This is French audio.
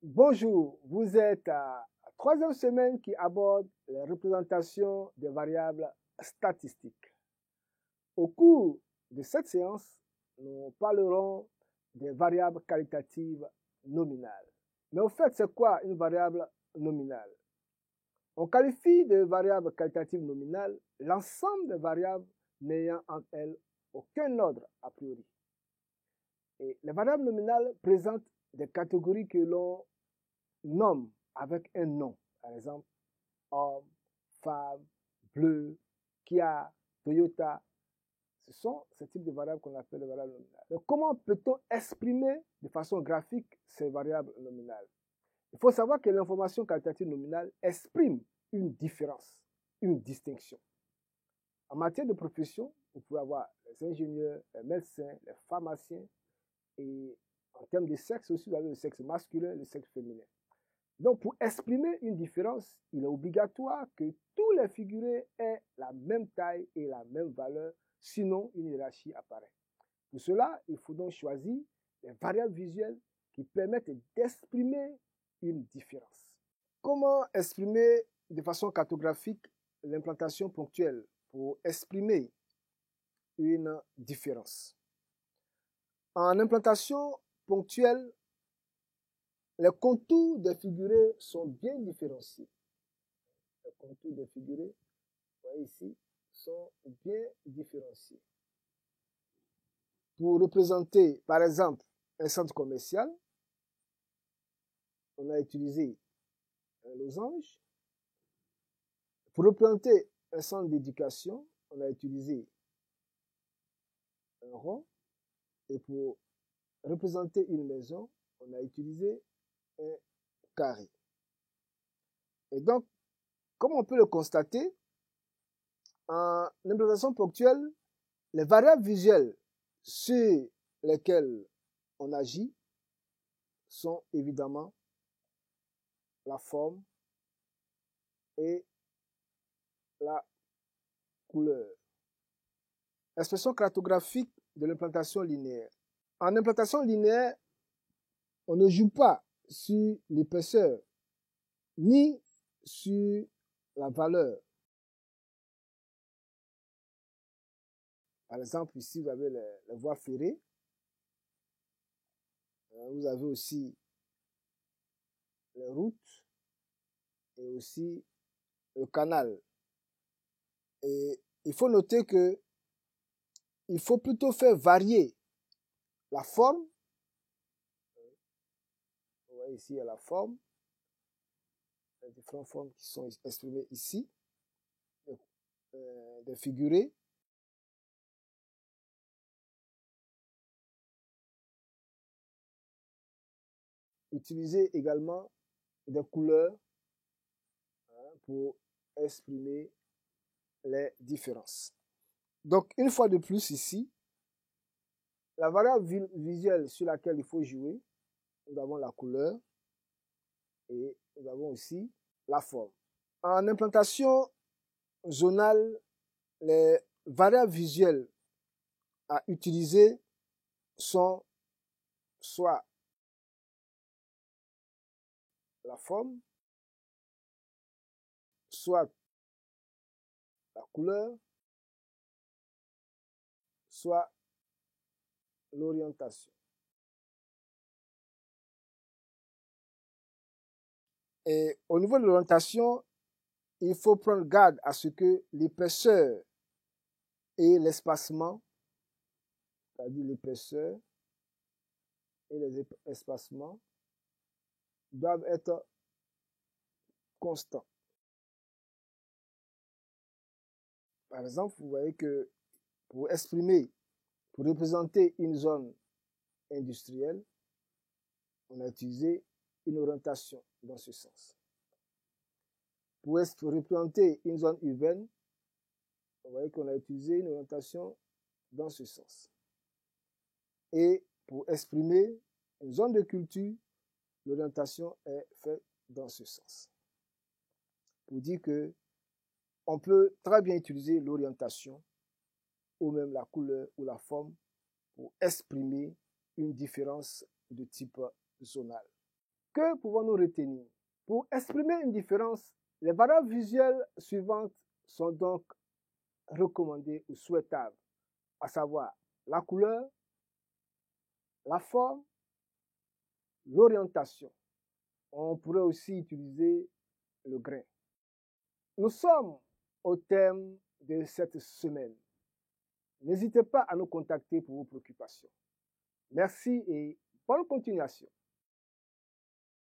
Bonjour, vous êtes à la troisième semaine qui aborde les représentations des variables statistiques. Au cours de cette séance, nous parlerons des variables qualitatives nominales. Mais au fait, c'est quoi une variable nominale? On qualifie de variable qualitative nominale l'ensemble des variables n'ayant en elles aucun ordre a priori. Et les variables nominales présentent des catégories que l'on nomme avec un nom. Par exemple, homme, femme, bleu, Kia, Toyota. Ce sont ce type de variables qu'on appelle les variables nominales. Donc, comment peut-on exprimer de façon graphique ces variables nominales? Il faut savoir que l'information qualitative nominale exprime une différence, une distinction. En matière de profession, vous pouvez avoir les ingénieurs, les médecins, les pharmaciens, et en termes de sexe aussi, vous avez le sexe masculin et le sexe féminin. Donc, pour exprimer une différence, il est obligatoire que tous les figurés aient la même taille et la même valeur, sinon une hiérarchie apparaît. Pour cela, il faut donc choisir les variables visuelles qui permettent d'exprimer une différence. Comment exprimer de façon cartographique l'implantation ponctuelle pour exprimer une différence? En implantation ponctuelle, les contours des figurés sont bien différenciés. Les contours des figurés, vous voyez ici, sont bien différenciés. Pour représenter, par exemple, un centre commercial, on a utilisé un losange. Pour représenter un centre d'éducation, on a utilisé un rond. Et pour représenter une maison, on a utilisé un carré. Et donc, comme on peut le constater, en implantation ponctuelle, les variables visuelles sur lesquelles on agit sont évidemment la forme et la couleur. Expression cartographique de l'implantation linéaire. En implantation linéaire, on ne joue pas sur l'épaisseur ni sur la valeur. Par exemple, ici, vous avez les voies ferrées. Vous avez aussi les routes et aussi le canal. Et il faut noter que il faut plutôt faire varier la forme. Vous voyez ici, il y a la forme, les différentes formes qui sont exprimées ici, des figurés. Utiliser également des couleurs pour exprimer les différences. Donc, une fois de plus ici, la variable visuelle sur laquelle il faut jouer, nous avons la couleur et nous avons aussi la forme. En implantation zonale, les variables visuelles à utiliser sont soit la forme, soit la couleur, soit l'orientation. Et au niveau de l'orientation, il faut prendre garde à ce que l'épaisseur et l'espacement, c'est-à-dire l'épaisseur et les espacements, doivent être constants. Par exemple, vous voyez que pour représenter une zone industrielle, on a utilisé une orientation dans ce sens. Pour représenter une zone urbaine, vous voyez qu'on a utilisé une orientation dans ce sens. Et pour exprimer une zone de culture, l'orientation est faite dans ce sens. Pour dire que on peut très bien utiliser l'orientation ou même la couleur ou la forme pour exprimer une différence de type zonal. Que pouvons-nous retenir? Pour exprimer une différence, les variables visuelles suivantes sont donc recommandées ou souhaitables, à savoir la couleur, la forme, l'orientation. On pourrait aussi utiliser le grain. Nous sommes au terme de cette semaine. N'hésitez pas à nous contacter pour vos préoccupations. Merci et bonne continuation.